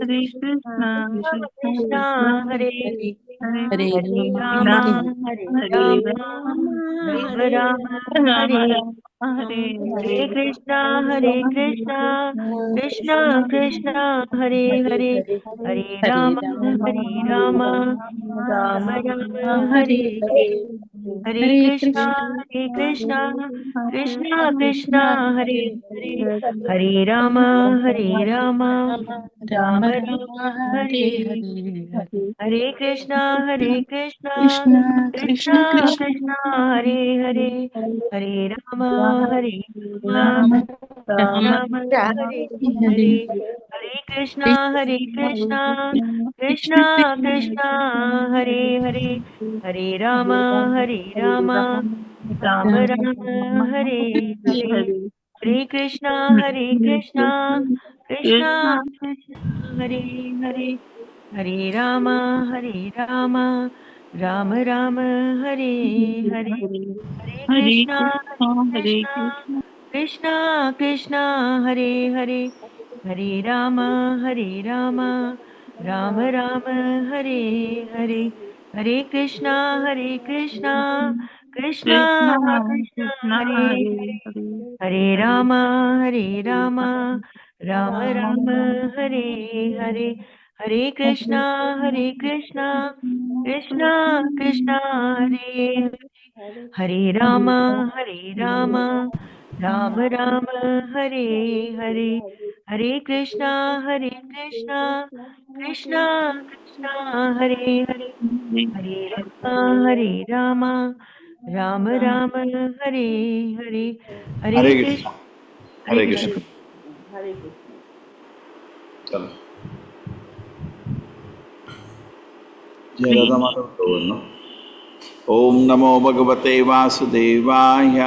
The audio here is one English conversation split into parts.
Hare Krishna, Krishna, Hare Hare Hare Rama, Rama, Hare Hare Rama, Rama Rama, Rama, Hare Hare Hare Krishna, Hare Krishna, Krishna Krishna, Hare Hare, Hare Rama, Hare Rama, Rama Rama, Hare Hare. Hare Krishna, Hare Krishna, Krishna Krishna, Hare Hare, Hare Rama, Hare Rama, Rama Rama, Hare Hare. Hare Krishna, Hare Krishna, Krishna, Krishna Krishna Krishna, Krishna, Hare Hare, Hare Rama, Hare Rama, Rama, Rama Rama, Rama, Hare Hare Hare. Hare Krishna, Hare Krishna, Krishna Krishna, Krishna, Krishna, Hare Hare, Hare Rama, Hare Rama, Rama Rama, Hare Hare. Hare Krishna, Hare Krishna, Krishna Krishna, Krishna, Hare Hare, Hare Rama, Hare Rama, Rama Rama, Hare Hare. Hare Hare Krishna, Hare Krishna, Hare Krishna, Krishna, Krishna Krishna, Hare Hare, Hare Rama, Hare Rama, Rama Rama, Hare Hare. Hare Krishna, Hare Krishna, Krishna Krishna, Krishna, Krishna, Hare Hare Hare, Hare, Hare Rama, Hare Rama, Rama Rama, Hare Hare. Hare Krishna, Hare Krishna, Krishna Krishna, Hare Hare Rama, Hare Rama, Rama Rama, Hare Hare. Hare Krishna, Hare Krishna, Krishna Krishna, Hare Hare. Hare Rama, Hare Rama, Rama Rama, Hare Hare. Hare हरे Krishna, Krishna Hare हरे Krishna. Krishna चलो जय राधा माधव प्रभु ओम नमो भगवते वासुदेवाय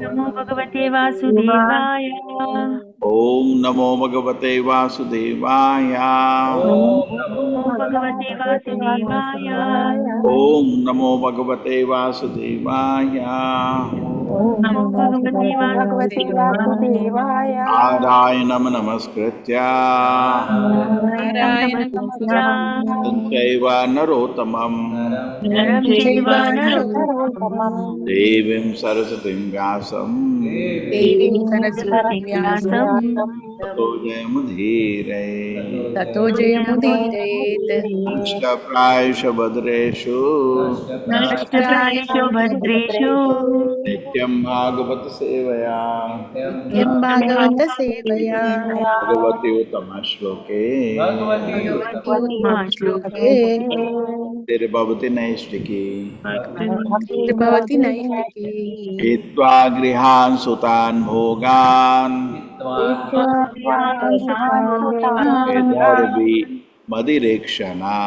Namo Bhagavate Vasudevaya. ओम नमो भगवते वासुदेवाय Namo Bhagavate Vasudevaya. ओम नमो भगवते वासुदेवाय Namo Bhagavate भगवते Vasudevaya. वासुदेवाय नारायणं नमस्कृत्य Narayana नारायण Namaskritya संचैव नरोत्तमं Naram चैव Chaiva नरोत्तमम् Narottamam देवीं सरस्वतीं व्यासं देवीं Saraswati सरस्वतीं Vyasam व्यासम् ततो जयमुदीरये ततो जयमुदीरयेत् नष्टप्रायेषु भद्रेषु Nashtaprayashu Bhadreshu नित्यं भागवत सेवया नित्यं भागवत सेवया भगवति उत्तमश्लोके भगवति Mahashloke उत्तमश्लोके तिरुभवति नैष्टिकी भक्तिर्भवति नैष्टिकी हित्वा गृहान् सुतान् भोगान् वेदर्भि मदिरेक्षणा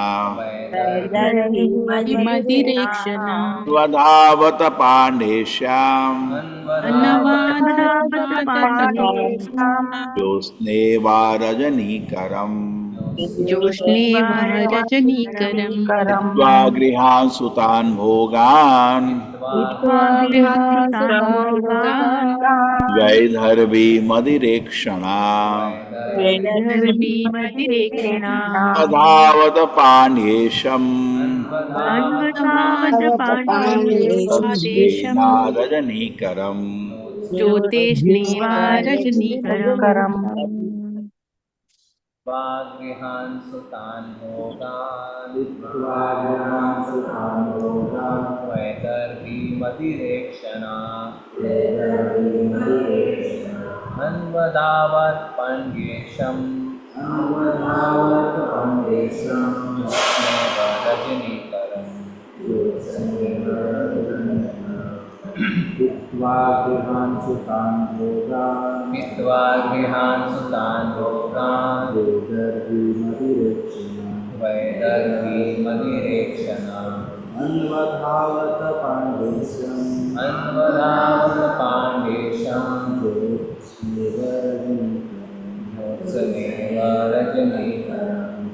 मदिरेक्षणा स्वधावत पाण्डेश्याम् अन्नवातपाणेषाम् ज्योत्स्नेवा रजनीकरम् जोष्णेव रजनीकरम् हित्वा गृहान् सुतान् भोगान् हित्वा गृहासुतान् भोगान् वैधर्वी मदिरेक्षणा वैदर्भी मदिरेक्षणा स्वधावत पाण्डेशम् अन्वतादपाण्डेशम् तस्तेना रजनीकरम् ज्योतिष्णेव रजनीकरम् वागृहान् सुतान् भोगान् वैदर्भीमतिरेक्षणा अन्वदावत् पण्ड्येशम् स्नेह रजनीकरम् हित्वा गृहान् सुतान् भोगान् वैदर्भीमतिरेक्षणा अन्वधावत पाण्डेशम् जोत्सनेव रजनीकरम्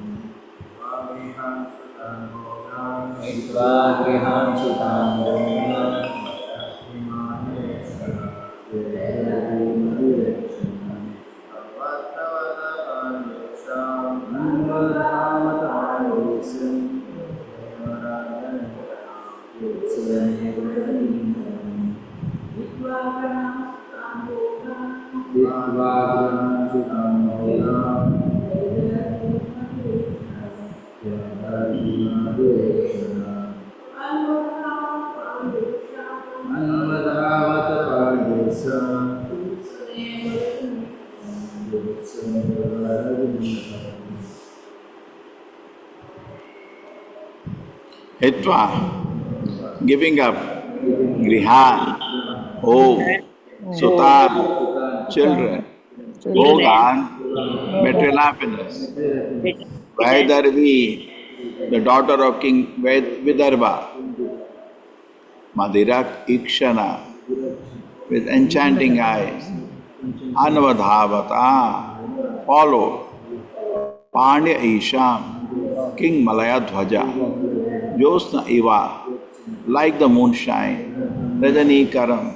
हित्वा गृहान् सुतान् भोगान् Hitva, giving up, grihan, home, sutan, children, bhogan, material happiness. Vaidarvi, the daughter of King Vidarbha, Madirak Ikshana, with enchanting eyes, Anvadhavata, followed, Pandya Isham, King Malaya Dhwaja, Josna Iva, like the moonshine, Rajani Karam,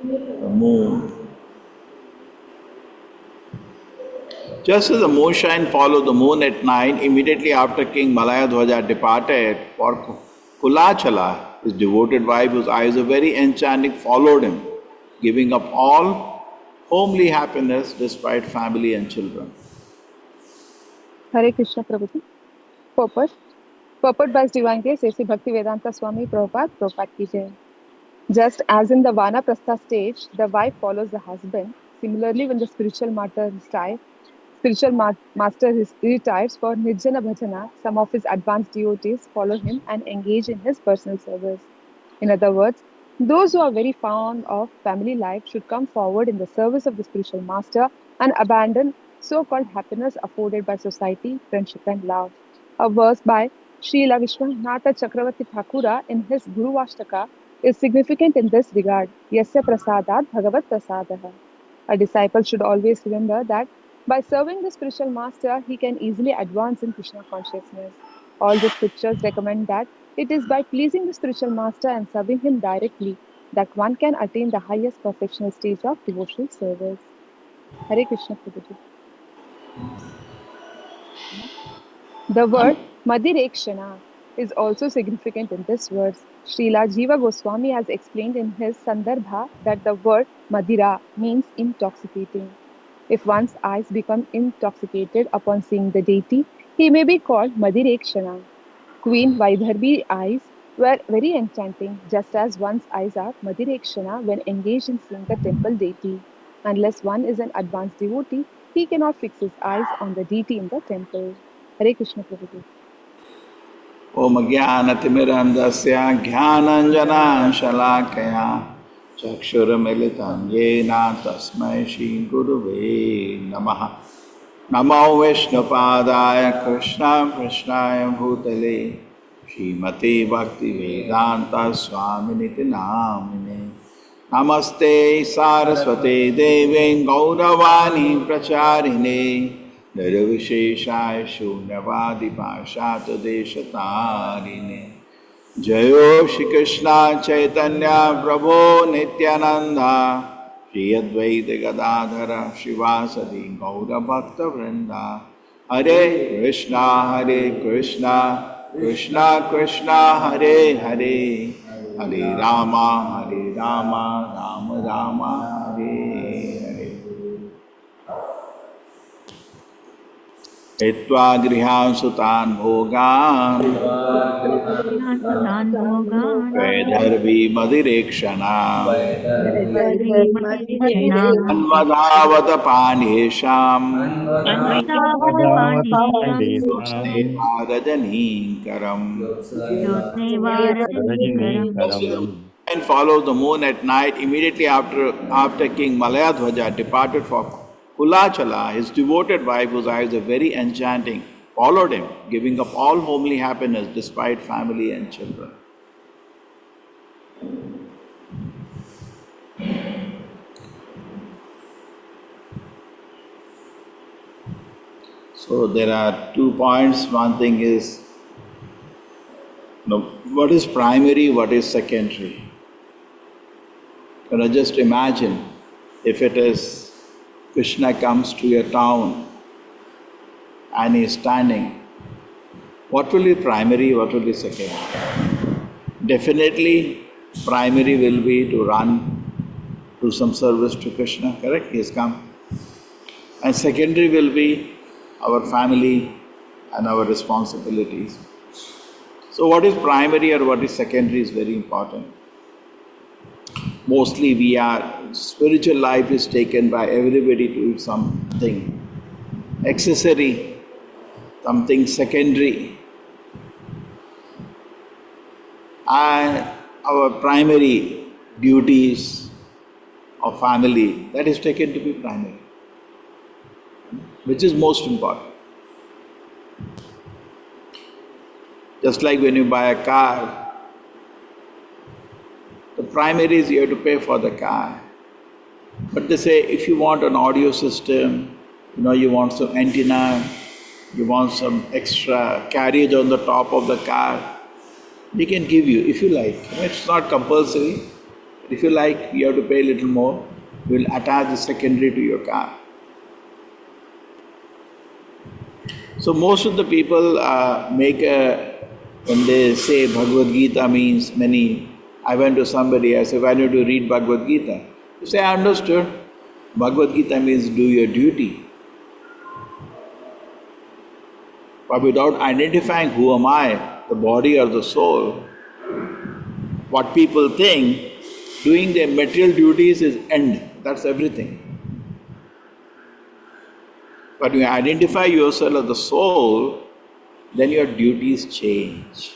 the moon. Just as the moonshine followed the moon at night, immediately after King Malaya Dhwaja departed for Kulachala, his devoted wife, whose eyes were very enchanting, followed him, giving up all homely happiness despite family and children. Hare Krishna Prabhuji. Purport. Purport by His Divine Grace, A.C. Bhaktivedanta Swami Prabhupada ki jai. Just as in the Vanaprastha stage, the wife follows the husband. Similarly, when the spiritual master retires for Nirjana Bhajana, some of his advanced devotees follow him and engage in his personal service. In other words, those who are very fond of family life should come forward in the service of the spiritual master and abandon so-called happiness afforded by society, friendship and love. A verse by Srila Vishwanatha Chakravarti Thakura in his Guru Vashtaka is significant in this regard. Yasya prasadat bhagavat prasadaha. A disciple should always remember that by serving the spiritual master, he can easily advance in Krishna consciousness. All the scriptures recommend that it is by pleasing the spiritual master and serving him directly that one can attain the highest perfectional stage of devotional service. Hare Krishna Prabhuji. The word Madirekshana is also significant in this verse. Srila Jiva Goswami has explained in his Sandarbha that the word Madira means intoxicating. If one's eyes become intoxicated upon seeing the deity, he may be called Madirekshana. Queen Vaidarbhi's eyes were very enchanting, just as one's eyes are Madirekshana when engaged in seeing the temple deity. Unless one is an advanced devotee, he cannot fix his eyes on the deity in the temple. Hare Krishna Prabhuji. Om Jnanatimirandasya Jnananjana Shalakaya Chakshuramilitam Yena Tasmai Shri Guruve Namaha. Namo Vishnupadaya Krishna Krishnaya Bhutale Srimati Bhaktivedanta Swaminiti Namine. Namaste Saraswate Devi Gauravani Pracharine Nirvisheshaya Shunyavadi Pashat Deshatarine. Jayo Shri Krishna Chaitanya Prabhu Nityananda Shri Advaita Gadadhara Shivasadi Gaura Bhakta Vrinda. Hare Krishna Krishna Krishna Hare Hare Hare Rama Rama Rama Hare Hare. Etva grihan sutan bhogan Sutan Bhogan, Vedharvi Madirekshana Vedharvi Madhichanam, Anvadhavata Panesham Anvadavata Pandesham, Josneva Rajanikaram. Josneva Rajanikaram, And followed the moon at night immediately after King Malaya Dhwaja departed for Kulachala, his devoted wife, whose eyes were very enchanting, followed him, giving up all homely happiness despite family and children. So there are 2 points. One thing is, what is primary, what is secondary? Just imagine if it is Krishna comes to your town and he is standing What will be primary, what will be secondary? Definitely, primary will be to do some service to Krishna, correct? He has come. And secondary will be our family and our responsibilities. So what is primary or what is secondary is very important. Mostly spiritual life is taken by everybody to something accessory, something secondary. And our primary duties of family, that is taken to be primary, which is most important. Just like when you buy a car, the primary is you have to pay for the car. But they say if you want an audio system, you want some antenna, you want some extra carriage on the top of the car, we can give you if you like. It's not compulsory. If you like, you have to pay a little more. We'll attach the secondary to your car. So most of the people when they say Bhagavad Gita means many, I went to somebody, I said, why don't you read Bhagavad Gita? You say, I understood. Bhagavad Gita means do your duty. But without identifying who am I, the body or the soul, what people think, doing their material duties is end. That's everything. But when you identify yourself as the soul, then your duties change.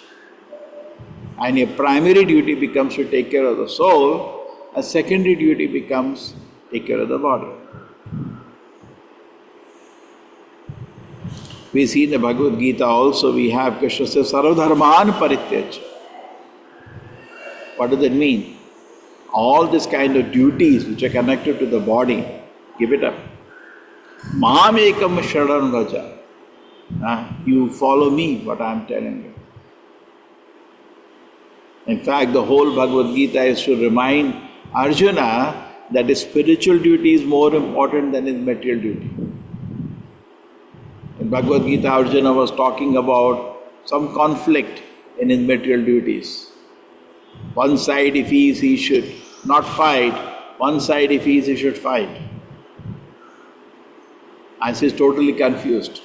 And your primary duty becomes to take care of the soul, a secondary duty becomes take care of the body. We see in the Bhagavad Gita also, we have Krishna says, Sarvadharman Parityaj. What does that mean? All this kind of duties which are connected to the body, give it up. Mam ekam sharan raja. You follow me, what I am telling you. In fact, the whole Bhagavad Gita is to remind Arjuna that his spiritual duty is more important than his material duty. In Bhagavad Gita, Arjuna was talking about some conflict in his material duties. One side he should not fight, one side he should fight. And he is totally confused.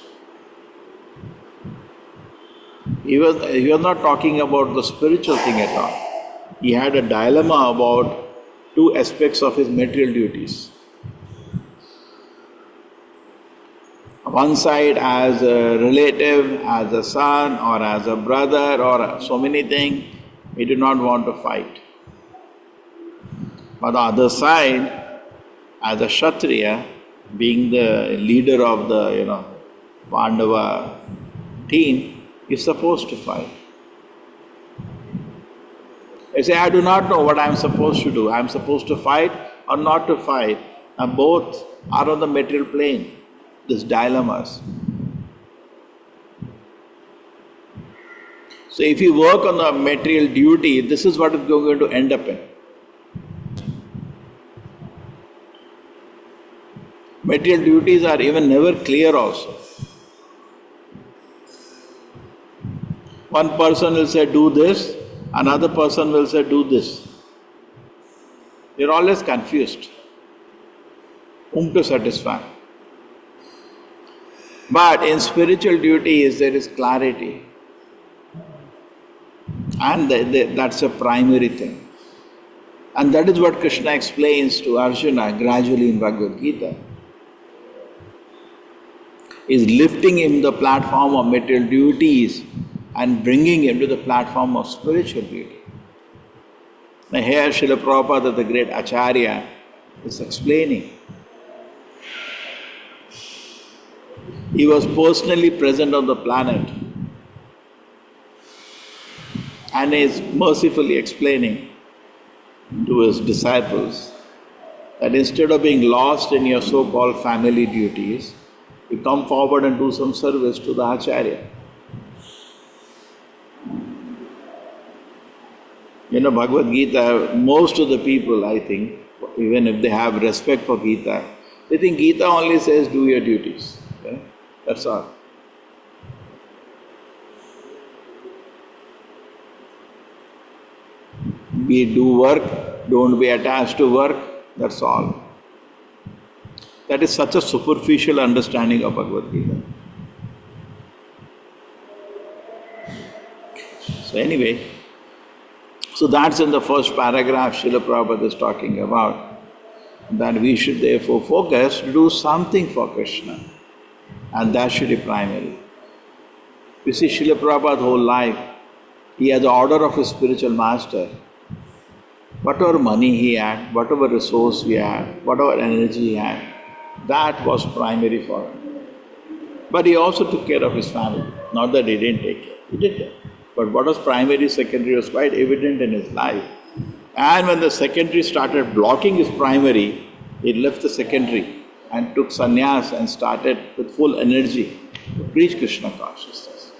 He was not talking about the spiritual thing at all. He had a dilemma about two aspects of his material duties. One side as a relative, as a son or as a brother or so many things, he did not want to fight. But the other side, as a Kshatriya, being the leader of the Pandava team, is supposed to fight. I say, I do not know what I am supposed to do. I am supposed to fight or not to fight. And both are on the material plane, these dilemmas. So if you work on the material duty, this is what is going to end up in. Material duties are even never clear also. One person will say do this, another person will say do this. You're always confused. Whom to satisfy? But in spiritual duties there is clarity. And that's a primary thing. And that is what Krishna explains to Arjuna gradually in Bhagavad Gita. Is lifting him the platform of material duties and bringing him to the platform of spiritual duty. Now here Srila Prabhupada, the great Acharya, is explaining. He was personally present on the planet and is mercifully explaining to his disciples that instead of being lost in your so-called family duties, you come forward and do some service to the Acharya. Bhagavad Gita, most of the people, I think, even if they have respect for Gita, they think Gita only says do your duties. Okay? That's all. do work, don't be attached to work, that's all. That is such a superficial understanding of Bhagavad Gita. So anyway, so that's in the first paragraph Srila Prabhupada is talking about, that we should therefore focus to do something for Krishna, and that should be primary. You see, Srila Prabhupada's whole life, he has the order of his spiritual master. Whatever money he had, whatever resource he had, whatever energy he had, that was primary for him. But he also took care of his family. Not that he didn't take care, he did care. But what was primary, secondary was quite evident in his life. And when the secondary started blocking his primary, he left the secondary and took sannyas and started with full energy to preach Krishna consciousness.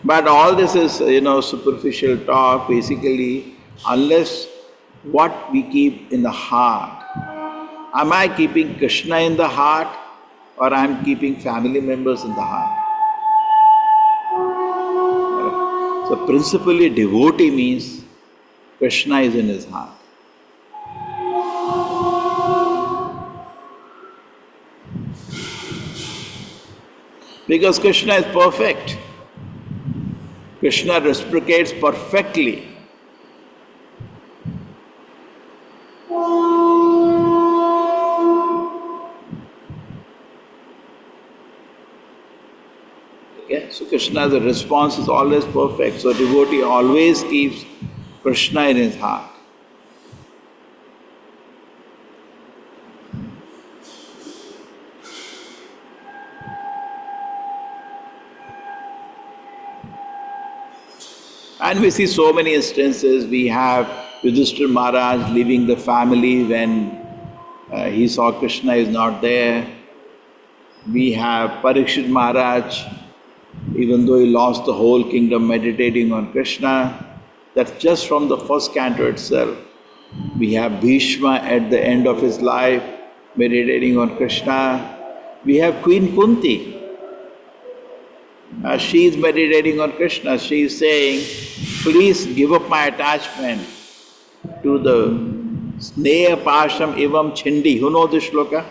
But all this is, superficial talk, basically, unless what we keep in the heart. Am I keeping Krishna in the heart, or I am keeping family members in the heart? So principally devotee means Krishna is in his heart. Because Krishna is perfect. Krishna reciprocates perfectly. Okay? So Krishna's response is always perfect. So devotee always keeps Krishna in his heart. And we see so many instances. We have Yudhishthira Maharaj leaving the family when he saw Krishna is not there. We have Parikshit Maharaj, even though he lost the whole kingdom meditating on Krishna. That's just from the first canto itself. We have Bhishma at the end of his life meditating on Krishna. We have Queen Kunti. She is meditating on Krishna. She is saying, please give up my attachment to the Sneha Pasham Ivam Chindi. Who knows this shloka?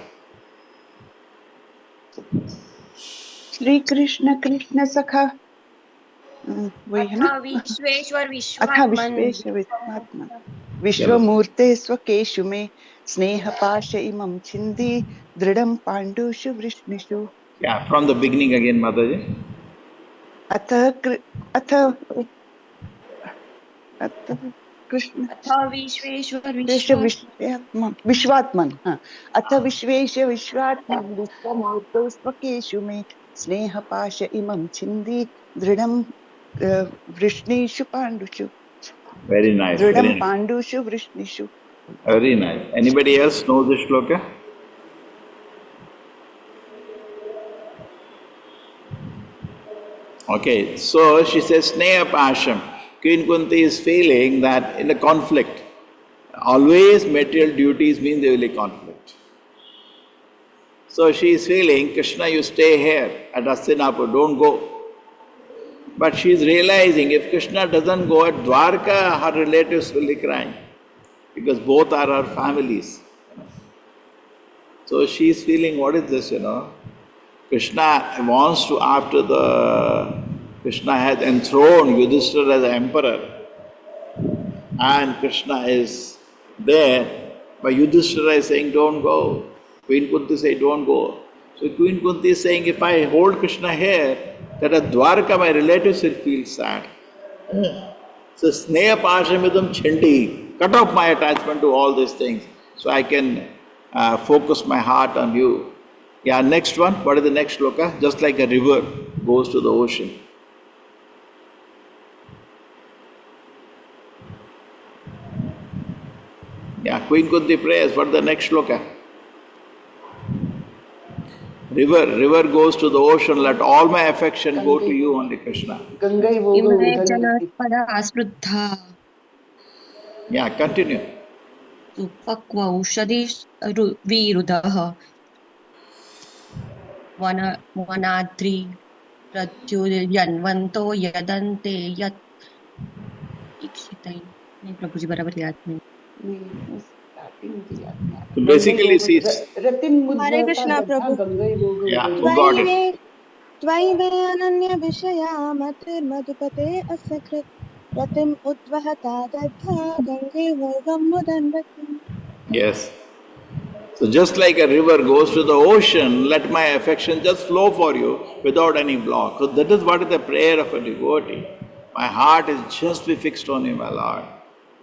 Shri Krishna Krishna सखा वही है ना विश्वेश्वर अथा विश्वात्मन विश्वेश विश्वात्मा विश्वमूर्ते स्वकेशु में स्नेह पाश इमं Chhindi दृढ़ं पाण्डुषु वृष्णिषु. Yeah, from the beginning again, Mataji. अथ अथ अथ कृष्ण विश्वात्मन अथ विश्वेश विश्वात्मन विश्वमूर्ते स्वकेशु में स्नेह पाश इमं Chhindi दृढ़ं वृष्णिषु पाण्डुषु. Very nice. दृढ़ं पाण्डुषु वृष्णिषु. Very nice. Anybody else know this shloka? Okay, so she says Sneha Pasham. Queen Kunti is feeling that in a conflict, always material duties mean there will be conflict. So she is feeling, Krishna, you stay here at Hastinapur, don't go. But she is realizing if Krishna doesn't go at Dwarka, her relatives will be crying, because both are her families. So she is feeling, what is this, Krishna wants to, Krishna has enthroned Yudhishthira as emperor, and Krishna is there, but Yudhishthira is saying, don't go. Queen Kunti says, don't go. So Queen Kunti is saying, if I hold Krishna here, that at Dwarka my relatives will feel sad. So Sneha Pashamidam Chindi, cut off my attachment to all these things, so I can focus my heart on you. Yeah, next one. What is the next shloka? Just like a river goes to the ocean. Yeah, Queen Kunti prays. What is the next shloka? River goes to the ocean. Let all my affection go to you only, Krishna. इमे जलत्पदा आस्पृद्धा Yeah, continue. सुपक्व औषधि विरुधः वनाद्रि प्रत्युर्यन्वन्तो यदन्ते यत् इक्षितै नहीं प्रभु जी बराबर याद नहीं starting मुझे याद नहीं आ So रहा basically, गंगैव see, रतिम Hare मुद्गता Krishna दग्धा Prabhu. गंगैव yeah, who त्वयि got it? वे त्वयि वे अनन्य विषया मतिर्मधुपते अस्य कृत् रतिम् उद्वहता दग्धा गङ्गे भोगं मुदन्वति। Yes. So just like a river goes to the ocean, let my affection just flow for you without any block. So that is what is the prayer of a devotee. My heart is just be fixed on you, my Lord.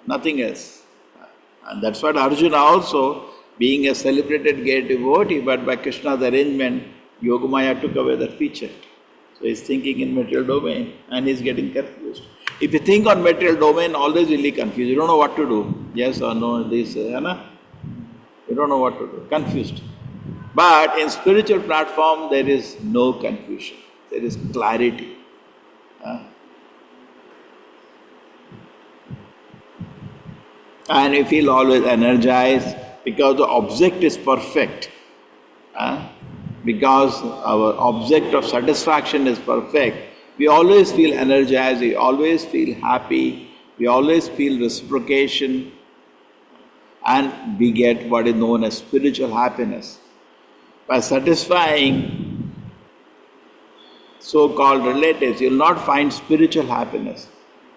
Nothing else. And that's what Arjuna also, being a celebrated gay devotee, but by Krishna's arrangement, Yogamaya took away that feature. So he's thinking in material domain and he's getting confused. If you think on material domain, always really confused. You don't know what to do. Yes or no, this, you don't know what to do. Confused. But in spiritual platform, there is no confusion. There is clarity. And we feel always energized because the object is perfect. Because our object of satisfaction is perfect, we always feel energized, we always feel happy, we always feel reciprocation, and we get what is known as spiritual happiness. By satisfying so-called relatives, you will not find spiritual happiness.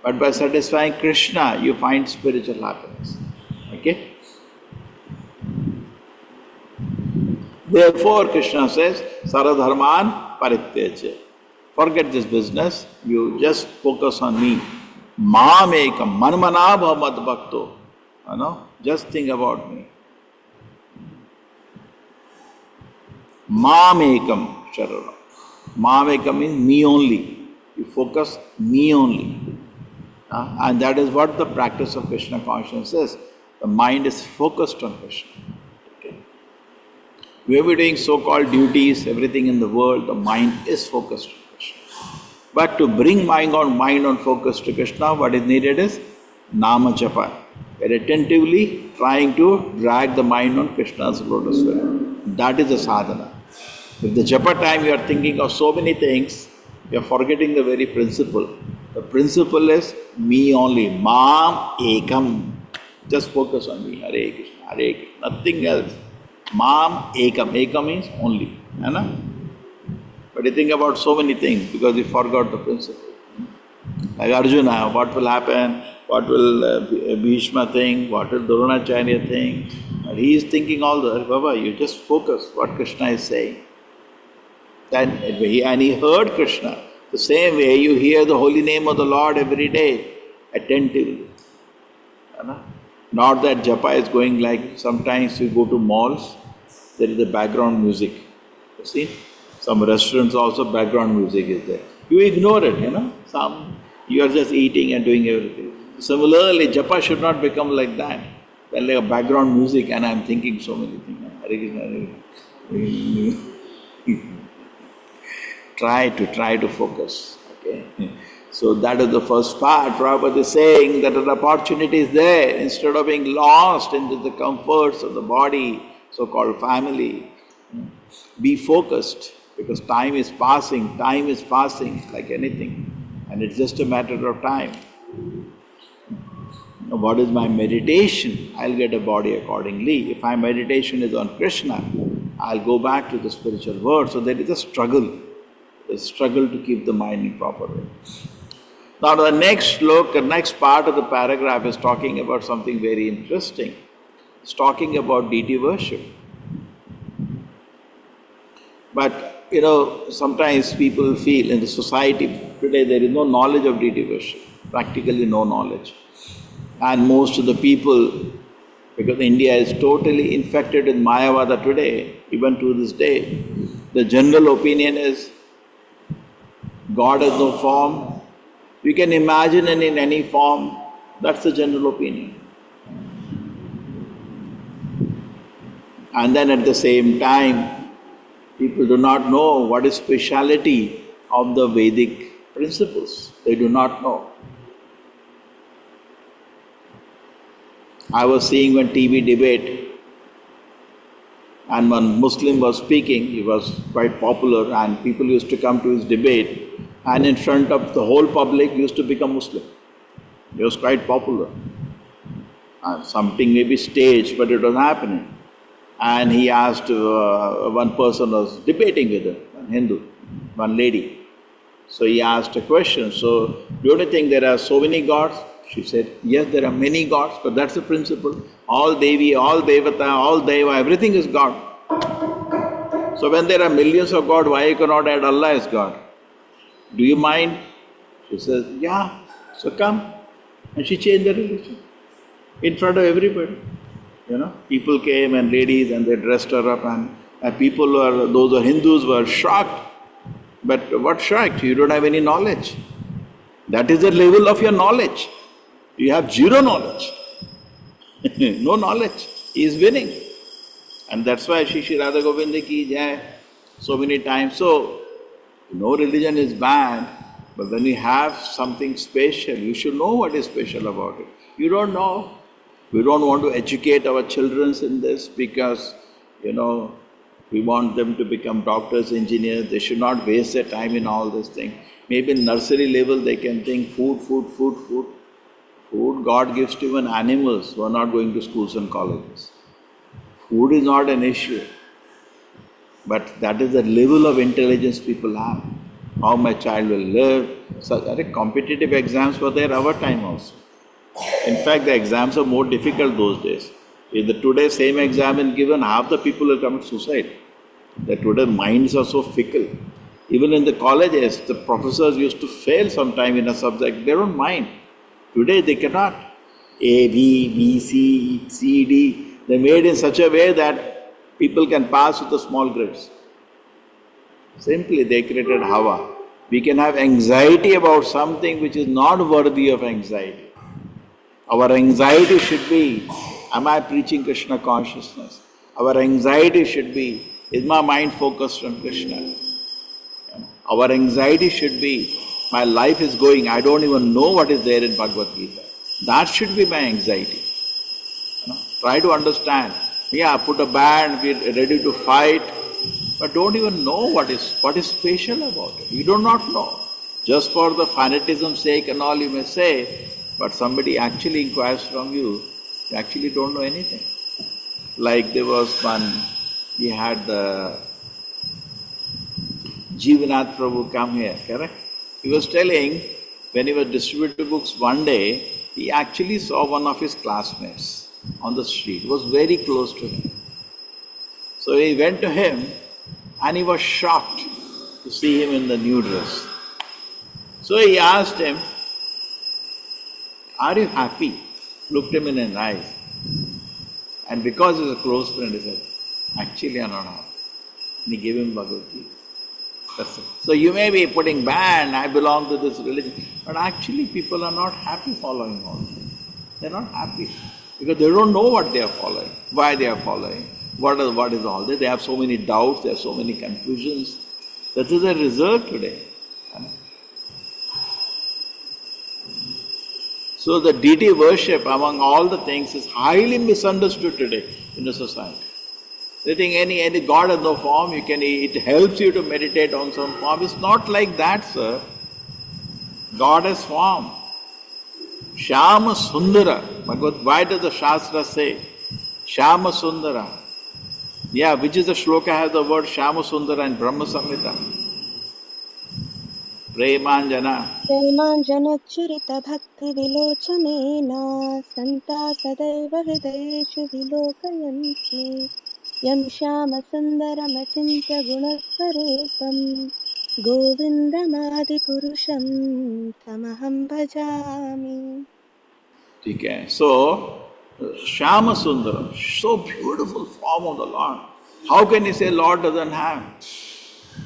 But by satisfying Krishna, you find spiritual happiness. Okay? Therefore, Krishna says, Saradharman parityaja. Forget this business, you just focus on me. Mamekam manmana bhamad bhakto. Just think about me. Mamekam Sharara. Mamekam means me only. You focus me only. And that is what the practice of Krishna consciousness is. The mind is focused on Krishna. Okay. We may be doing so-called duties, everything in the world, the mind is focused on Krishna. But to bring mind on focus to Krishna, what is needed is Nama Japa. We're attentively trying to drag the mind on Krishna's lotus feet. That is the sadhana. If the Japa time you are thinking of so many things, you are forgetting the very principle. The principle is me only. Mam ekam. Just focus on me. Hare Krishna, Hare Krishna. Nothing else. Mam ekam. Ekam means only. But you think about so many things because you forgot the principle. Like Arjuna, what will happen? What will Bhishma think? What will Dronacharya think? And he is thinking all the, Baba, you just focus what Krishna is saying. And he heard Krishna. The same way you hear the holy name of the Lord every day, attentively. Not that japa is going like sometimes you go to malls, there is a background music. You see? Some restaurants also background music is there. You ignore it, you are just eating and doing everything. Similarly, japa should not become like that. Well, like a background music and I am thinking so many things. Try to focus. Okay. So that is the first part. Prabhupada is saying that an opportunity is there. Instead of being lost into the comforts of the body, so-called family, be focused because time is passing like anything. And it's just a matter of time. What is my meditation? I'll get a body accordingly. If my meditation is on Krishna, I'll go back to the spiritual world. So there is a struggle to keep the mind in proper way. Now the next part of the paragraph is talking about something very interesting. It's talking about deity worship. But sometimes people feel in the society today there is no knowledge of deity worship, practically no knowledge. And most of the people, because India is totally infected with Mayavada today, even to this day, the general opinion is God has no form. We can imagine it in any form. That's the general opinion. And then at the same time, people do not know what is speciality of the Vedic principles. They do not know. I was seeing one TV debate And one Muslim was speaking, he was quite popular, and people used to come to his debate, and in front of the whole public used to become Muslim. He was quite popular. Something may be staged, but it was happening. And he asked, one person was debating with him, a Hindu, one lady. So he asked a question, so don't you think there are so many gods? She said, yes, there are many gods, but that's the principle. All Devi, all Devata, all Deva, everything is God. So when there are millions of gods, why you cannot add Allah as God? Do you mind? She says, yeah, so come. And she changed the religion in front of everybody. People came and ladies and they dressed her up, and people those who are Hindus were shocked. But what shocked? You don't have any knowledge. That is the level of your knowledge. You have zero knowledge. No knowledge. He is winning. And that's why Shri Radha Govinda ki jai so many times. So, no religion is bad, but when you have something special, you should know what is special about it. You don't know. We don't want to educate our children in this because, we want them to become doctors, engineers. They should not waste their time in all this thing. Maybe in nursery level they can think food. Food God gives to even animals who are not going to schools and colleges. Food is not an issue. But that is the level of intelligence people have. How my child will live. Such competitive exams were there our time also. In fact, the exams are more difficult those days. If the today same exam is given, half the people will commit suicide. The today minds are so fickle. Even in the colleges, the professors used to fail sometime in a subject. They don't mind. Today they cannot. A, B, C, C, D. They made in such a way that people can pass with the small grades. Simply they created Hava. We can have anxiety about something which is not worthy of anxiety. Our anxiety should be, am I preaching Krishna consciousness? Our anxiety should be, is my mind focused on Krishna? Our anxiety should be, my life is going, I don't even know what is there in Bhagavad Gita. That should be my anxiety. Try to understand. Yeah, put a band, be ready to fight, but don't even know what is special about it. You do not know. Just for the fanaticism's sake and all you may say, but somebody actually inquires from you, you actually don't know anything. Like there was one, we had the Jivanath Prabhu come here, correct? He was telling, when he was distributing books one day, he actually saw one of his classmates on the street. It was very close to him. So he went to him and he was shocked to see him in the new dress. So he asked him, are you happy? Looked him in his eyes. And because he's a close friend, he said, actually I'm not happy. And he gave him Bhagavad Gita. That's it. So you may be putting ban, I belong to this religion, but actually people are not happy following all this. They're not happy because they don't know what they are following, why they are following, what is all this. They have so many doubts, they have so many confusions. That is the result today. So the deity worship among all the things is highly misunderstood today in the society. They think any God has no form, it helps you to meditate on some form. It's not like that, sir. God has form. Shyama Sundara. Why does the Shastra say Shyama Sundara? Yeah, which is the shloka has the word Shyama Sundara in Brahma Samhita? Premanjana. प्रेमाञ्जनच्चरितभक्तिविलोचनेन सन्ता सदैव हृदयेषु विलोकयन्ति यं श्यामसुन्दरमचिन्त्य गुणस्वरूपं गोविन्दमादिपुरुषं तमहं भजामि. Okay, so Shyama Sundaram, so beautiful form of the Lord. How can you say Lord doesn't have?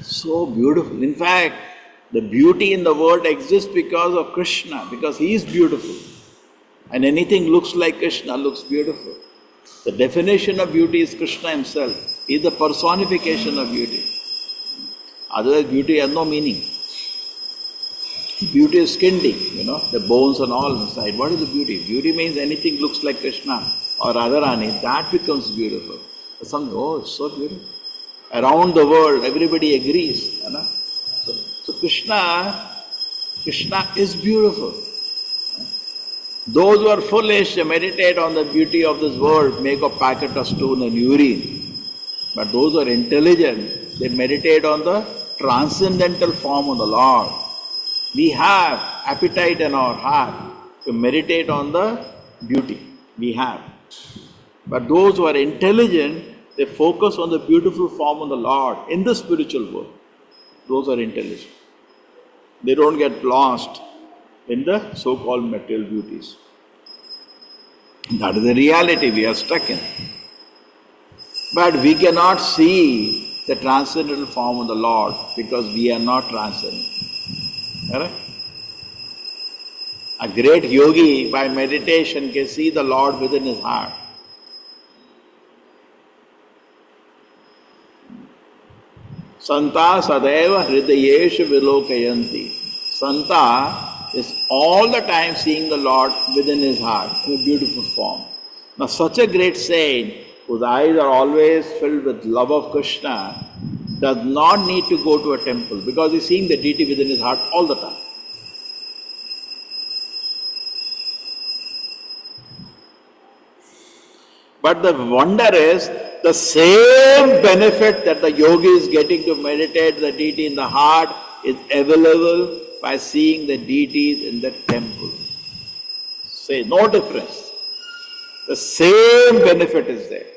So beautiful. In fact, the beauty in the world exists because of Krishna, because he is beautiful. And anything looks like Krishna looks beautiful. The definition of beauty is Krishna himself. He is the personification of beauty. Otherwise beauty has no meaning. Beauty is skin deep, the bones and all inside. What is the beauty? Beauty means anything looks like Krishna or Radharani, that becomes beautiful. Something, oh, it's so beautiful. Around the world, everybody agrees. You know? So Krishna is beautiful. Those who are foolish, they meditate on the beauty of this world, make a packet of stone and urine. But those who are intelligent, they meditate on the transcendental form of the Lord. We have appetite in our heart to meditate on the beauty. We have. But those who are intelligent, they focus on the beautiful form of the Lord in the spiritual world. Those are intelligent. They don't get lost in the so-called material beauties. That is the reality we are stuck in. But we cannot see the transcendental form of the Lord because we are not transcendent. Correct? A great yogi by meditation can see the Lord within his heart. Santa sadeva hridayeshu vilokayanti. Santa is all the time seeing the Lord within his heart in a beautiful form. Now such a great saint whose eyes are always filled with love of Krishna does not need to go to a temple because he's seeing the deity within his heart all the time. But the wonder is, the same benefit that the yogi is getting to meditate the deity in the heart is available by seeing the deities in the temple. Say, no difference. The same benefit is there.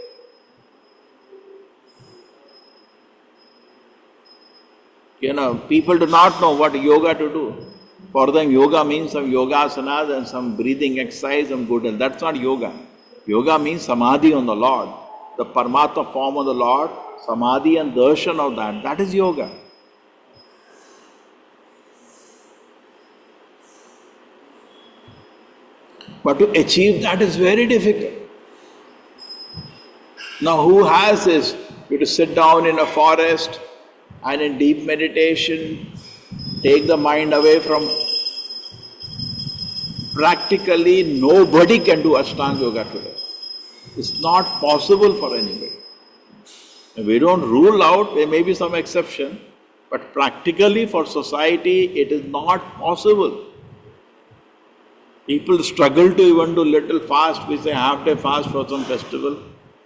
You know, people do not know what yoga to do. For them, yoga means some yogasanas and some breathing exercise, some good health. That's not yoga. Yoga means samadhi on the Lord. The Paramatma form of the Lord, samadhi and darshan of that. That is yoga. But to achieve that is very difficult. Now who has this? You to sit down in a forest and in deep meditation, take the mind away from. Practically nobody can do Ashtanga Yoga today. It's not possible for anybody. We don't rule out, there may be some exception, but practically for society it is not possible. People struggle to even do little fast, we say half-day fast for some festival,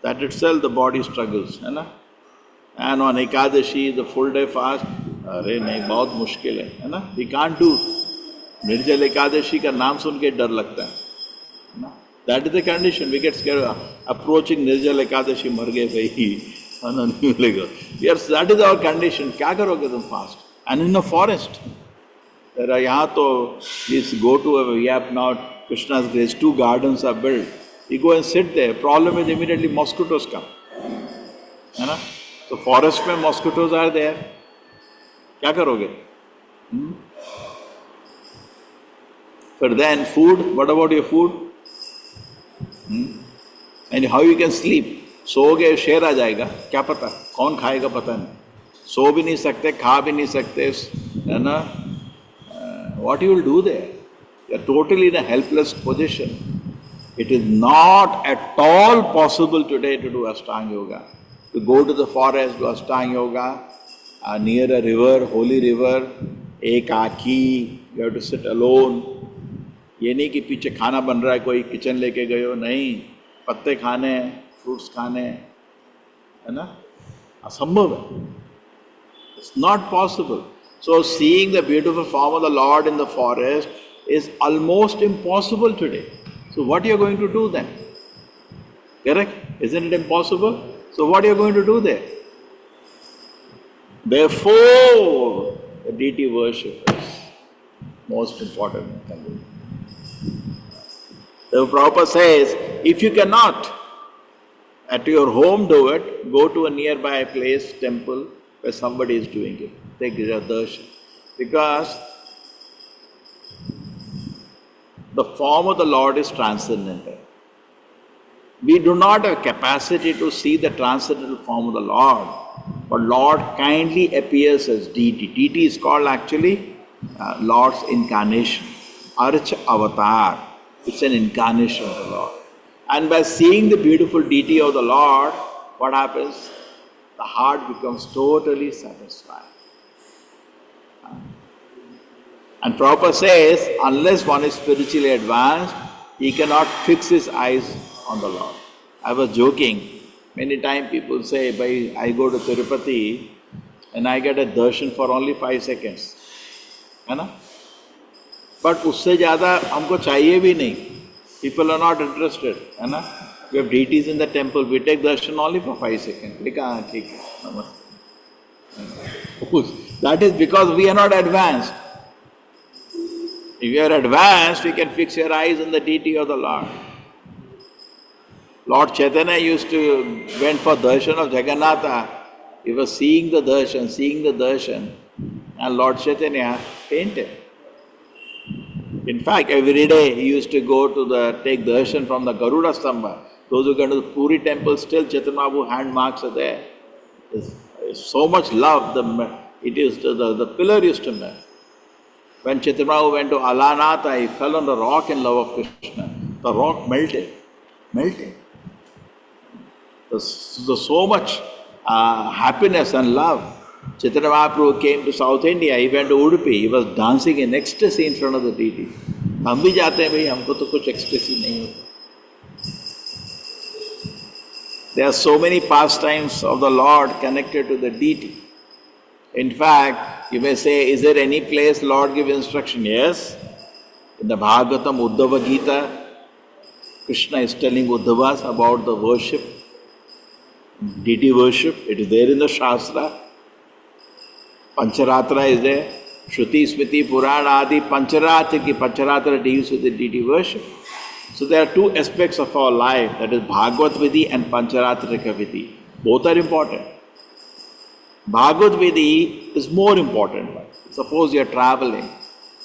that itself the body struggles. And on Ekadashi, the full-day fast, bahut mushkil hai. We can't do. Nirjala Ekadashi ka naam sun ke dar lagta hai. That is the condition. We get scared. Approaching Nirjala Ekadashi, mar gaye bhai. Yes, that is our condition. Kya karoge tum fast? And in a forest. There are yahan to, please go to we have now Krishna's grace, 2 gardens are built. You go and sit there. Problem is immediately mosquitoes come. So forest mein mosquitoes are there. Kya karoge? But then food, what about your food? And how you can sleep? सोओगे शेर आ जाएगा, क्या पता कौन खाएगा पता नहीं, सो भी नहीं सकते, खा भी नहीं सकते, है ना? What you will do there? You are totally in a helpless position. It is not at all possible today to do Ashtanga Yoga. To go to the forest, do Ashtanga Yoga, near a river, holy river, ekaki, you have to sit alone. ये नहीं कि पीछे खाना बन रहा है, कोई kitchen लेके गए हो, नहीं, पत्ते खाने, फ्रूट्स खाने, है ना? असंभव है. It's not possible. So seeing the beautiful form of the Lord in the forest is almost impossible today. So what are you going to do then? Correct? Isn't it impossible? So what are you going to do there? Therefore, the deity worship is most important. The Prabhupada says, if you cannot at your home do it, go to a nearby place, temple, where somebody is doing it. Take your darshan. Because the form of the Lord is transcendental. We do not have capacity to see the transcendental form of the Lord, but Lord kindly appears as deity. Deity is called actually Lord's incarnation, Arch Avatar. It's an incarnation of the Lord. And by seeing the beautiful deity of the Lord, what happens? The heart becomes totally satisfied. And Prabhupada says, unless one is spiritually advanced, he cannot fix his eyes on the Lord. I was joking. Many times people say, I go to Tirupati and I get a darshan for only 5 seconds. है ना? But उससे ज़्यादा हमको चाहिए भी नहीं. People are not interested. है ना? We have deities in the temple. We take darshan only for 5 seconds. ठीक है, नमस्ते. That is because we are not advanced. If you are advanced, you can fix your eyes on the deity of the Lord. Lord Chaitanya went for darshan of Jagannatha. He was seeing the darshan, and Lord Chaitanya fainted. In fact, every day he used to go to take darshan from the Garuda Stamba. Those who go to the Puri temple, still Chaitanya Mahaprabhu hand marks are there. There's so much love, the pillar used to melt. When Chaitanya Mahaprabhu went to Alanatha, he fell on the rock in love of Krishna. The rock melted. There's so much happiness and love. Chaitanya Mahaprabhu came to South India, he went to Udupi, he was dancing in ecstasy in front of the deity. हम भी जाते हैं भाई, हमको तो कुछ ecstasy नहीं होता. There are so many pastimes of the Lord connected to the deity. In fact, you may say, is there any place Lord gives instruction? Yes. In the Bhagavatam, Uddhava Gita, Krishna is telling Uddhavas about the worship, deity worship. It is there in the Shastra. Pancharatra is there. Shruti, Smriti, Purana, Adi, Pancharatra deals with the deity worship. So there are two aspects of our life, that is Bhagavad Vidhi and Pancharatrika Vidhi. Both are important. Bhagavad Vidhi is more important. Suppose you are traveling,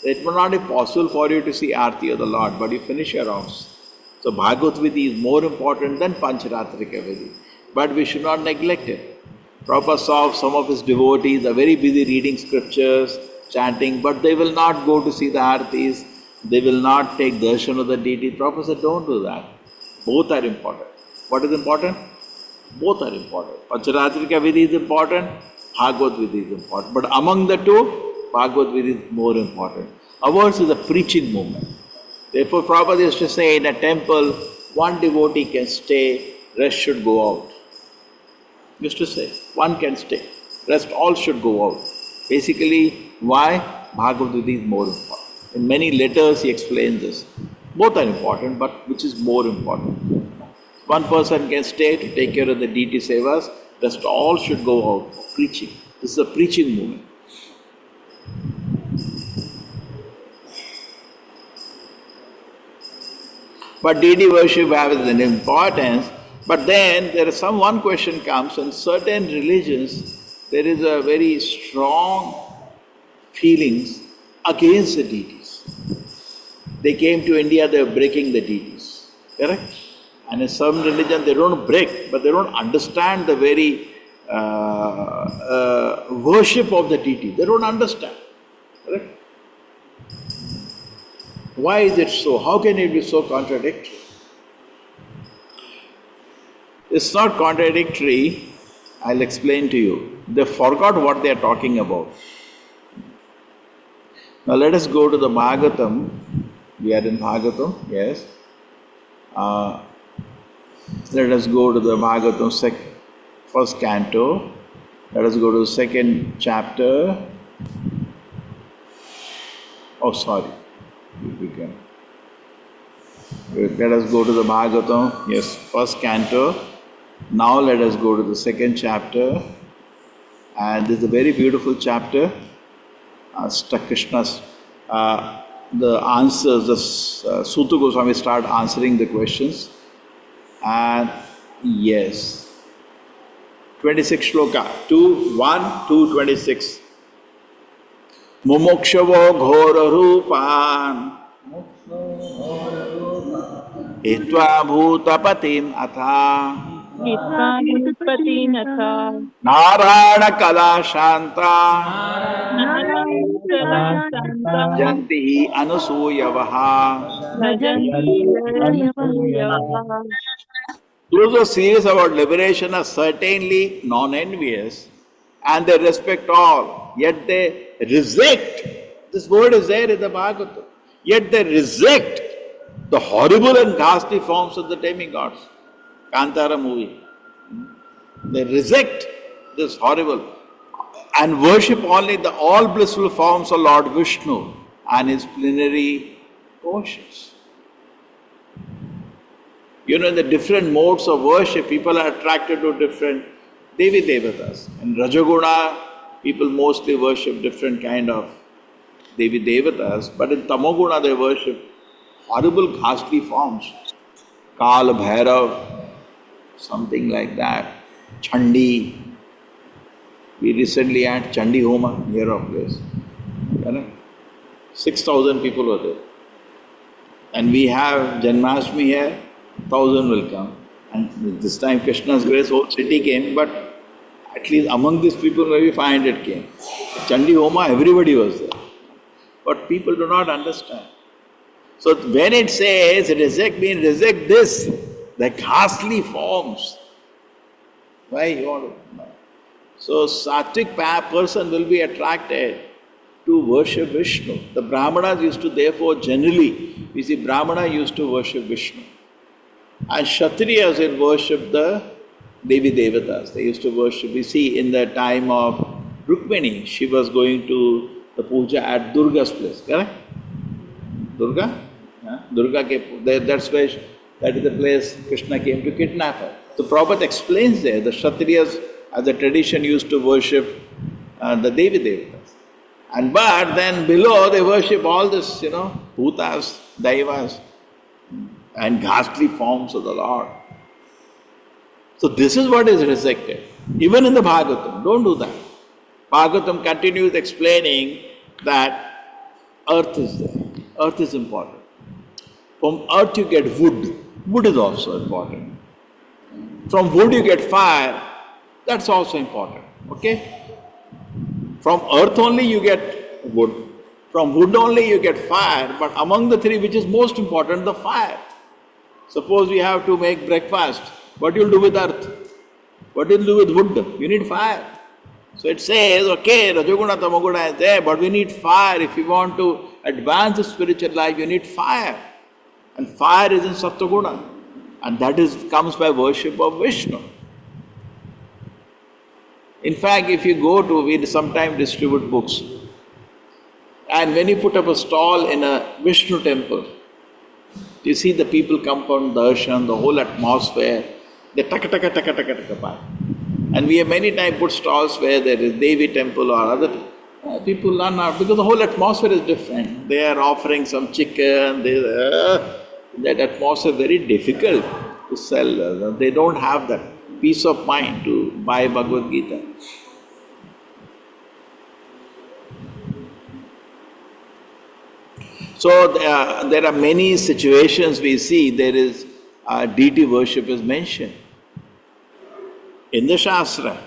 it will not be possible for you to see Aarti of the Lord, but you finish your rounds. So Bhagavad Vidhi is more important than Pancharatrika Vidhi. But we should not neglect it. Prabhupada saw some of his devotees are very busy reading scriptures, chanting, but they will not go to see the Aartis, they will not take darshan of the deity. Prabhupada said, don't do that. Both are important. What is important? Both are important. Pancharatrika Vidhi is important, Bhagavad Vidhi is important. But among the two, Bhagavad Vidhi is more important. Ours is a preaching movement. Therefore, Prabhupada used to say in a temple, one devotee can stay, rest should go out. Used to say, one can stay, rest all should go out. Basically, why? Bhagavad Vidhi is more important. In many letters he explains this. Both are important, but which is more important? One person can stay to take care of the deity sevas, rest all should go out for preaching. This is a preaching movement. But deity worship has an importance. But then there is one question comes, in certain religions there is a very strong feelings against the deities. They came to India, they were breaking the deities. Correct? And in some religion they don't break, but they don't understand the very worship of the deity. They don't understand. Correct? Why is it so? How can it be so contradictory? It's not contradictory. I'll explain to you. They forgot what they are talking about. Now let us go to the Bhagavatam. We are in Bhagavatam, yes. Let us go to the Bhagavatam first canto. Let us go to the second chapter. Oh, sorry. Let us go to the Bhagavatam, yes, first canto. Now let us go to the second chapter. And this is a very beautiful chapter. Krishna's the answers, the Suta Goswami start answering the questions. And yes, 26 shloka, 2:1-2:26. Mumokshavo ghora rupan hitva bhutapatim atha narayana kala shanta janti anusuyavaha. Those who are serious about liberation are certainly non-envious and they respect all, yet they reject. This word is there in the Bhagavatam. Yet they reject the horrible and ghastly forms of the demigods. Kantara movie. They reject this horrible and worship only the all blissful forms of Lord Vishnu and his plenary portions. You know, in the different modes of worship, people are attracted to different Devi Devatas. In Rajoguna, people mostly worship different kind of Devi Devatas, but in Tamoguna they worship horrible ghastly forms. Kal, Bhairav, something like that. Chandi. We recently had Chandi Homa near our place. 6,000 people were there. And we have Janmashtami here, 1,000 will come. And this time Krishna's grace, whole city came, but at least among these people maybe 500 came. Chandi Homa, everybody was there. But people do not understand. So when it says reject, means reject this, the ghastly forms. Why you want to know? So sattvic person will be attracted to worship Vishnu. The Brahmanas used to therefore generally, we see Brahmana used to worship Vishnu. And Kshatriyas will worship the Devi Devatas. They used to worship, we see in the time of Rukmini, she was going to the puja at Durga's place, correct? Durga? Durga, that's where, that is the place Krishna came to kidnap her. So Prabhupada explains there, the Kshatriyas as the tradition used to worship the Devi Devatas. And but then below they worship all this, bhutas, daivas and ghastly forms of the Lord. So this is what is rejected. Even in the Bhagavatam, don't do that. Bhagavatam continues explaining that earth is there. Earth is important. From earth you get wood. Wood is also important. From wood you get fire. That's also important. Okay? From earth only you get wood. From wood only you get fire. But among the three, which is most important, the fire. Suppose we have to make breakfast. What you'll do with earth? What you'll do with wood? You need fire. So it says, okay, Rajoguna, Tamoguna is there, but we need fire. If you want to advance the spiritual life, you need fire. And fire is in Sattva-guna. And that comes by worship of Vishnu. In fact, if you go to, we sometimes distribute books. And when you put up a stall in a Vishnu temple, you see the people come from darshan, the whole atmosphere, they taka by. And we have many times put stalls where there is Devi temple or other people learn out because the whole atmosphere is different. They are offering some chicken, that atmosphere is very difficult to sell. They don't have that peace of mind to buy Bhagavad Gita. So there are many situations we see there is deity worship is mentioned. In the Shastra,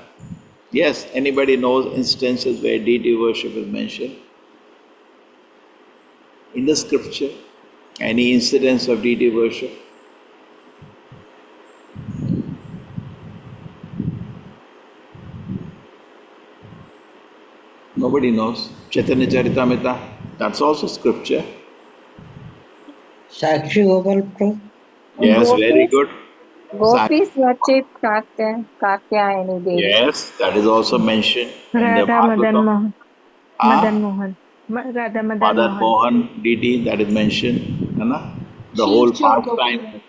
yes, anybody knows instances where deity worship is mentioned? In the scripture, any incidents of deity worship? Nobody knows. Chaitanya Charitamrita, that's also scripture. Sakshi Gopal. Yes, very good. Gopis worship Katyayani Devi. Yes, that is also mentioned in the Radha Madan Bhagavatam. Mohan. Madan Mohan. Radha Madan Madan Mohan. Mohan deity, that is mentioned. The whole pastime.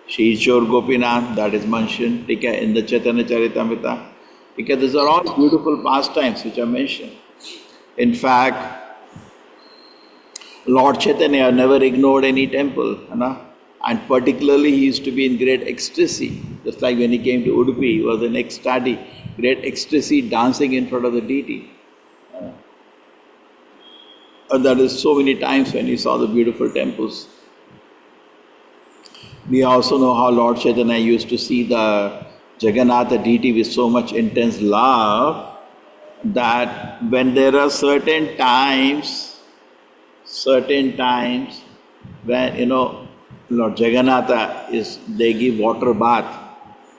Shishor Gopinath, that is mentioned. In the Chaitanya Charitamrita. These are all beautiful pastimes which are mentioned. In fact, Lord Chaitanya never ignored any temple. And particularly he used to be in great ecstasy. Just like when he came to Udupi, he was in ecstatic, great ecstasy, dancing in front of the deity. And that is so many times when he saw the beautiful temples. We also know how Lord Chaitanya used to see the Jagannatha deity with so much intense love that when there are certain times when, Lord Jagannatha they give water bath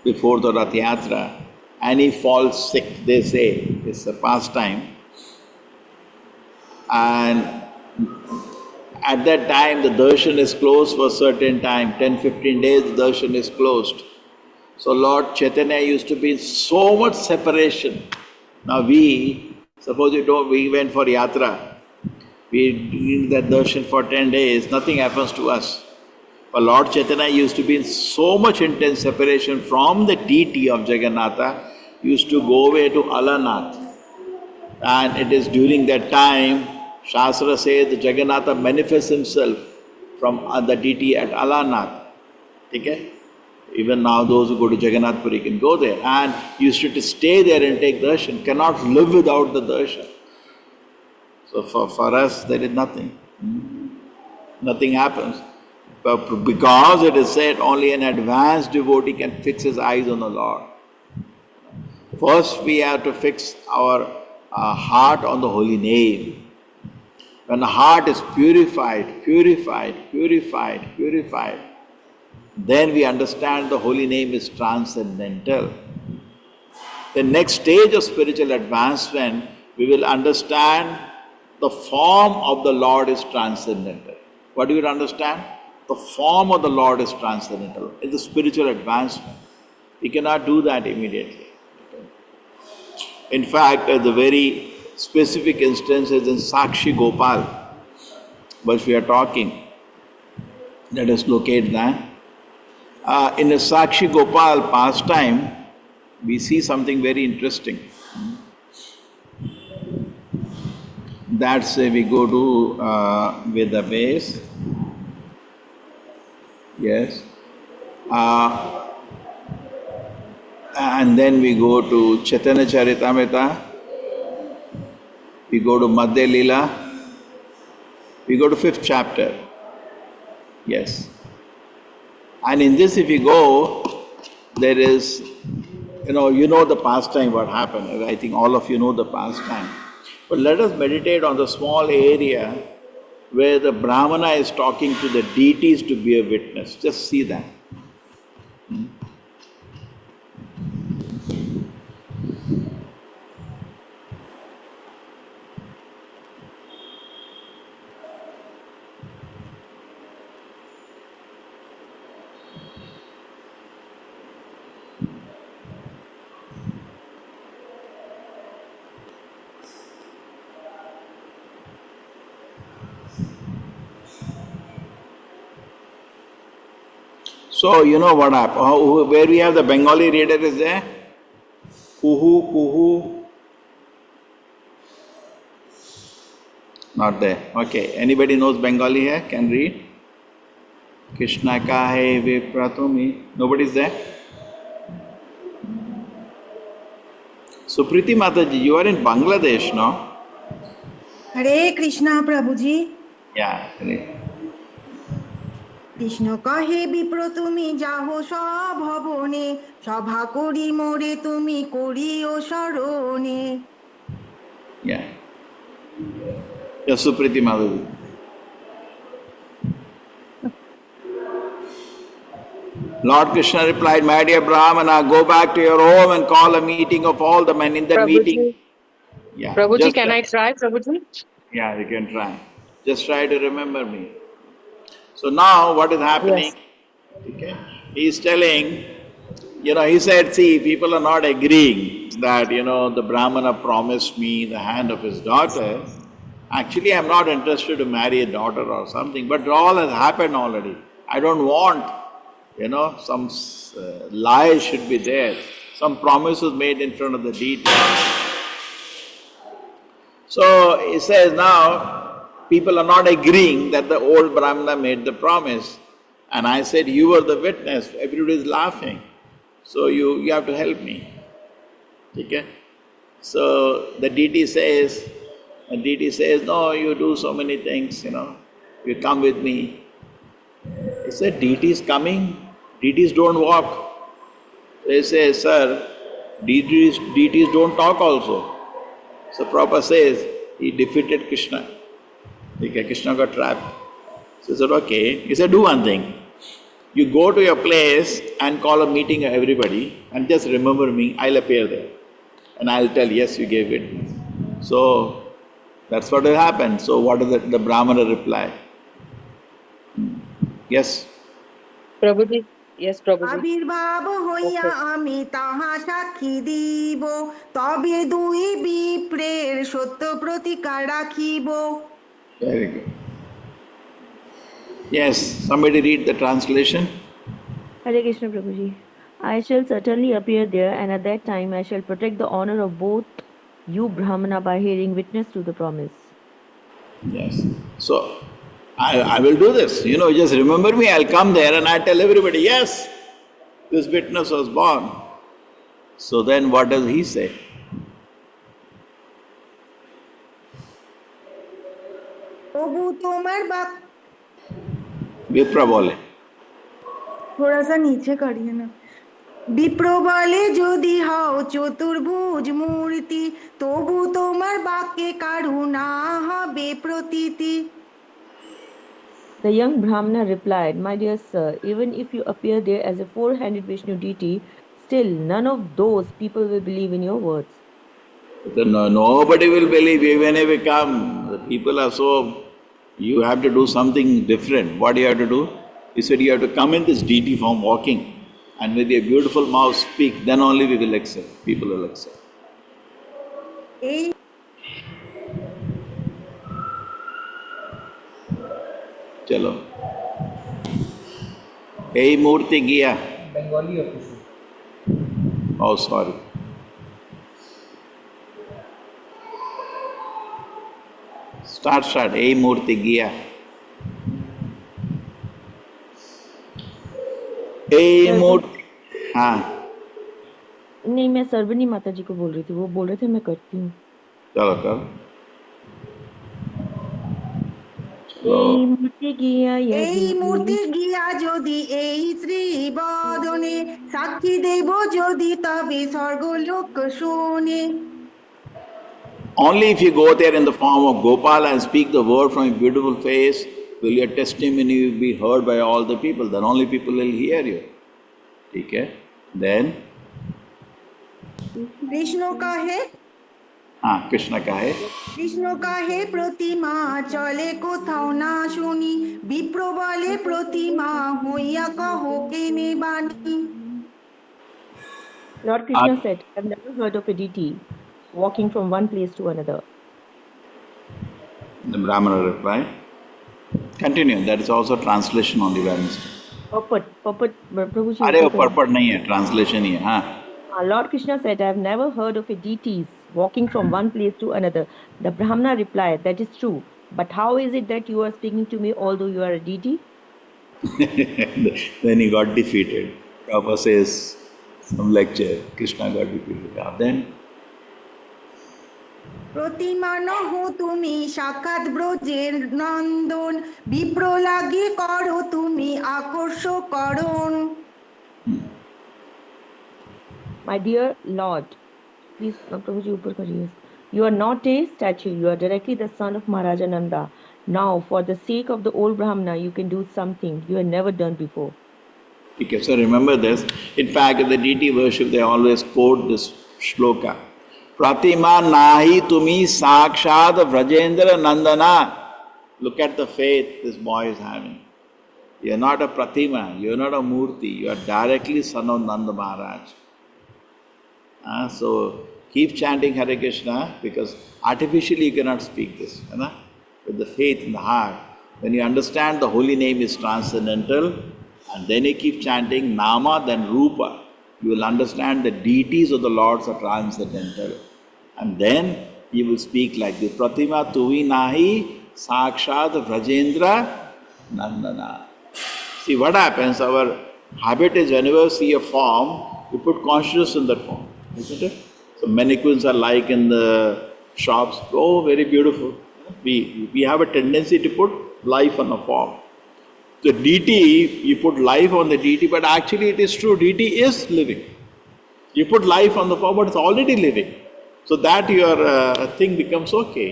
before the Rath Yatra, and he falls sick, they say. It's a pastime. And at that time, the darshan is closed for a certain time, 10-15 days, the darshan is closed. So Lord Chaitanya used to be in so much separation. Now suppose we went for yatra, we did that darshan for 10 days, nothing happens to us. But Lord Chaitanya used to be in so much intense separation from the deity of Jagannatha, used to go away to Alanath. And it is during that time, Shastra says that Jagannatha manifests himself from the deity at Alanath. Okay? Even now those who go to Jagannath Puri can go there. And used to stay there and take darshan, cannot live without the darshan. So for us there is nothing. Nothing happens. But because it is said only an advanced devotee can fix his eyes on the Lord. First we have to fix our heart on the holy name. When the heart is purified, then we understand the holy name is transcendental. The next stage of spiritual advancement, we will understand the form of the Lord is transcendental. What do you understand? The form of the Lord is transcendental. It's a spiritual advancement. We cannot do that immediately. In fact, the very specific instance is in Sakshi Gopal, which we are talking. Let us locate that. In a Sakshi Gopal pastime, we see something very interesting. That's we go to with the base. Yes. And then we go to Chaitanya Charitamrita. We go to Madhya Leela. We go to 5th chapter. Yes. And in this if you go, there is, you know the pastime what happened. I think all of you know the pastime. But let us meditate on the small area where the Brahmana is talking to the deities to be a witness. Just see that. So, you know what happened? Where we have the Bengali reader is there? Kuhu. Not there. Okay. Anybody knows Bengali here? Can read? Krishna kahe vipratumi. Nobody's there? So, Priti Mataji, you are in Bangladesh, no? Hare Krishna Prabhuji. Yeah. Hare. Krishna কহে বিপ্র তুমি যাহ সভবনে সভা করি মোরে তুমি করিও শরণে Yeah. Yes, Supriti Madhavi. Lord Krishna replied, my dear Brahmana, go back to your home and call a meeting of all the men in that meeting. Yeah. Prabhuji, can I try, Prabhuji? Yeah, you can try. Just try to remember me. So now what is happening? Yes. Okay. He is telling, he said, see, people are not agreeing that, the Brahmana promised me the hand of his daughter. Actually, I'm not interested to marry a daughter or something, but all has happened already. I don't want, some lies should be there, some promises made in front of the deity. So he says now, people are not agreeing that the old Brahmana made the promise. And I said, you were the witness, everybody is laughing. So you have to help me. Okay? So the deity says, no, you do so many things, you come with me. He said, deity is coming, deities don't walk. They say, sir, deities don't talk also. So Prabhupada says, he defeated Krishna. Okay, Krishna got trapped. So he said, okay. He said, do one thing. You go to your place and call a meeting of everybody and just remember me, I'll appear there. And I'll tell, yes, you gave witness. So, that's what will happen. So, what does the Brahmana reply? Yes? Prabhuji, yes, Prabhuji. আবির্ভাব হইয়া Okay. আমি তাহা সাক্ষী দিব তবে দুই বিপ্রের সত্য প্রতিকার রাখিব Very good. Yes, somebody read the translation. Hare Krishna Prabhuji. I shall certainly appear there, and at that time I shall protect the honor of both you Brahmana by hearing witness to the promise. Yes. So, I will do this. Just remember me, I'll come there and I'll tell everybody, yes, this witness was born. So then what does he say? তবু তোমার বাক Vipra bole. थोड़ा सा नीचे करिए ना বিপ্র বলে যদি হও চতুর্ভুজ মূর্তি তবু তোমার বাক্যে কারুণা হবে Pratiti The young Brahmana replied, My dear sir, even if you appear there as a four-handed Vishnu deity, still none of those people will believe in your words. Nobody will believe even if we come. The people are so, you have to do something different. What do you have to do? He said you have to come in this deity form walking and with your beautiful mouth speak, then only we will accept. People will accept. এই Chalo. Ei murti giya. Bengali official. Oh, sorry. Start. Ei murti giya. Ei murti. हाँ. नहीं, मैं सर्वनी माता जी को बोल रही थी, वो बोल रहे थे, मैं करती हूँ। चलो कर. এই মূর্তি গিয়া এই মূর্তি গিয়া যদি এই শ্রীবদনে সাক্ষী দেব যদি তবে স্বর্গলোক শোনে Only if you go there in the form of Gopal and speak the word from your beautiful face, will your testimony be heard by all the people. Then only people will hear you. Okay? Then? Krishna কাহে Krishna kahe. Krishna কাহে প্রতিমা চলে কোথাও না শুনি বিপ্র বলে প্রতিমা হইয়া কহ কেনে বাণী Lord Krishna said, I have never heard of a deity walking from one place to another. The Brahmana replied. Continue. That is also translation only. Purport, Prabhuji. Arey, purport nahi hai. Translation hi hai. Lord Krishna said, I have never heard of a deity walking from one place to another. The Brahmana replied, that is true. But how is it that you are speaking to me although you are a deity? Then he got defeated. Prabhupada says, some lecture, Krishna got defeated. Then? প্রতিমা নহ তুমি সাক্ষাৎ ব্রজের নন্দন বিপ্র লাগি করো তুমি আকর্ষকরণ My dear Lord, please, Prabhuji, upar kariye. You are not a statue, you are directly the son of Maharaja Nanda. Now, for the sake of the old Brahmana, you can do something you have never done before. Okay, so remember this. In fact, in the deity worship, they always quote this shloka. Pratima nahi tumi sakshad vrajendra nandana. Look at the faith this boy is having. You are not a pratima, you are not a murti, you are directly son of Nanda Maharaj. So keep chanting Hare Krishna because artificially you cannot speak this. With the faith in the heart. When you understand the holy name is transcendental and then you keep chanting Nama then Rupa, you will understand the deities of the Lords are transcendental. And then you will speak like this. Pratima tuvi nahi sakshad vrajendra nandana. See what happens, our habit is whenever we see a form, we put consciousness in that form. Isn't it? So mannequins are like in the shops. Oh, very beautiful. We have a tendency to put life on a form. The deity, you put life on the deity, but actually it is true, deity is living. You put life on the form, but it's already living. So that your thing becomes okay,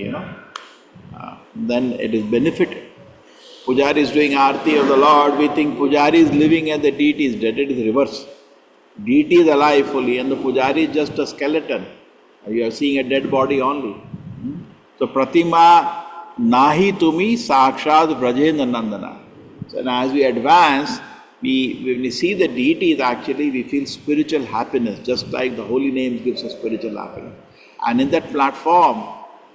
Then it is benefited. Pujari is doing Aarti of the Lord, we think Pujari is living and the deity is dead. It is reverse. Deity is alive fully and the Pujari is just a skeleton. You are seeing a dead body only. So Pratima Nahi Tumi Sakshad Brajendra Nandana. So now as we advance, when we see the deities, actually we feel spiritual happiness, just like the holy name gives us spiritual happiness. And in that platform,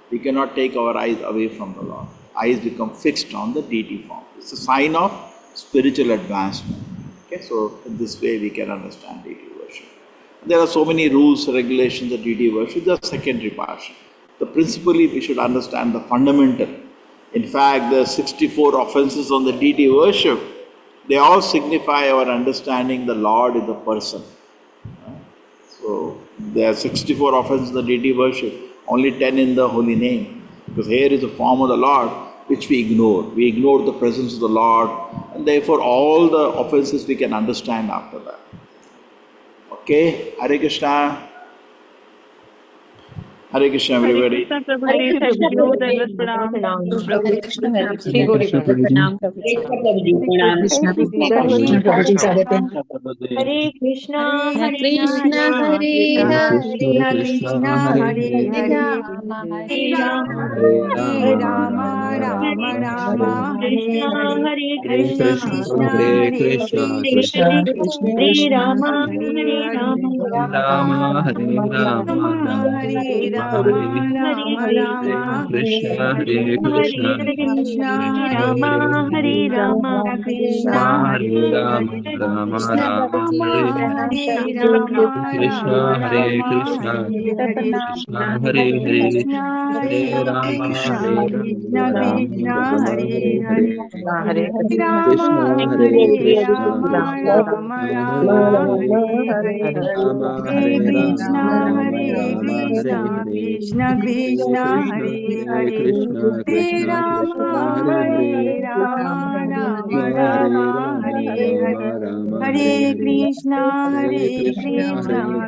we cannot take our eyes away from the Lord. Eyes become fixed on the deity form. It's a sign of spiritual advancement. Okay, so in this way we can understand deity worship. There are so many rules, regulations of deity worship, the secondary portion. So principally we should understand the fundamental. In fact, the 64 offenses on the deity worship, they all signify our understanding the Lord is a person. So there are 64 offenses in the deity worship, only 10 in the holy name. Because here is a form of the Lord which we ignore. We ignore the presence of the Lord, and therefore all the offenses we can understand after that. Okay, Hare Krishna. Hare Krishna, everybody. Krishna Prabhu Hare Ji, thank Krishna, you. Prabhu That was Ji. pranam. Hare Krishna, Hare Krishna. Shri Gauri Prabhuji. Krishna, Hare Krishna, Hare Prabhu Krishna, Ji. Prabhuji, Hare Saratya. Hare Krishna, Hare Hare Krishna, Krishna, Hare Krishna Hare, Krishna, Hare Hare Hare, Rama, Hare Hare Rama, Hare Hare Rama, Hare Rama Rama, Krishna, Hare Hare, Hare Hare Krishna, Krishna, Hare Hare Krishna, Hare, Krishna, Krishna, Hare Krishna, Rama, Hare Hare Hare, Rama, Rama Rama, Hare Rama, Rama, Hare Rama Hare, Rama, Hare Hare, Hare Hare Hare, Krishna, Hare Hare Rama, Hare Rama, Krishna, Hare Krishna, Hare Hare, Hare Krishna Rama, Hare Rama, Rama Rama, Hare Hare, Hare Krishna, Hare Krishna, Krishna Krishna, Hare Hare, Hare Rama, Hare Rama, Rama Rama, Hare Hare Hare, Hare. Hare Krishna, Hare Hare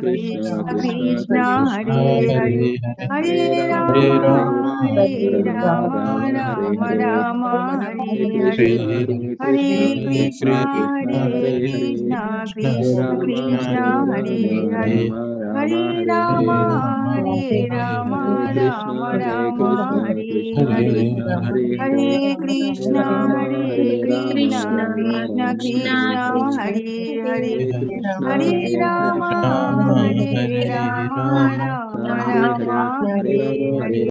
Krishna, Krishna Krishna, Hare Hare, Hare Rama, Hare Rama, Rama Rama, Hare Hare, Hare Krishna, Krishna Krishna, Hare Hare, Hare Rama, Hare Rama, Rama Rama, Hare Hare, Hare Krishna, Krishna Krishna, Hare Hare, Hare Rama, Hare Rama, Rama Rama, Hare Hare, Hare Krishna, Krishna Krishna, Hare Hare, Hare Rama, Hare Rama, Rama Rama, Hare Hare.